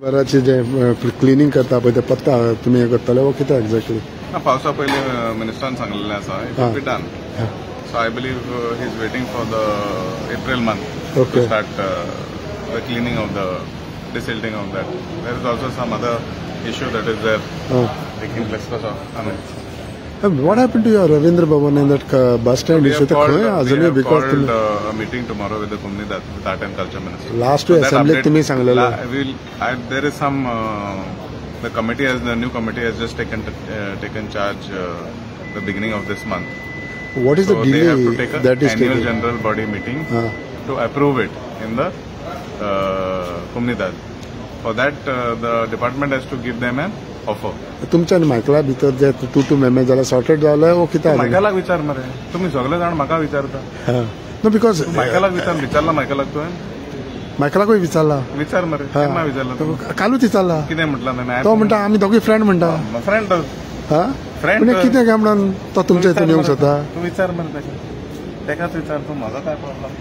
बराचे जे cleaning करता पळय ते पत्ता तुमी हे करतले वो कितें एक्झॅक्टली? पावसा पयलीं मिनिस्टरान सांगलेलें आसा it will be done. So I believe he is waiting for the April month to start the cleaning of the desilting of that. There is also some other issue that is there taking place because of What happened to your Ravindra Bhavan in that bus stand? We have called a meeting tomorrow with the Kumni Dutt, with Art and Culture Minister. Last week assembly तुम्ही सांगलेलं. There is some the new committee has just taken charge the beginning of this month. What is the delay they have to take that is annual taken? general body meeting to approve it in the Kumni Dutt. For that the department has to give them an offer. तुमच्या आनी मायकला भितर जे to मेमे जाल्यार sorted जाले वो कितें? मायकलाक विचार मरे, तुम्ही सगळे जाण म्हाका विचारता. नो बिकॉज मायकलाक विचारला मायकलाक तुवें? मायकलाकूय विचारला. विचार मरे, केन्ना विचारला? कालूच विचारला. कितें म्हटला? तो म्हणटा आमी दोगी फ्रेंड म्हणटा. फ्रेंड फ्रेंड कितें काय म्हणून तो तुमच्या इथून येवंक सोदता? तू विचार मरे तेकाच विचार, तू म्हाका काय प्रॉब्लेम?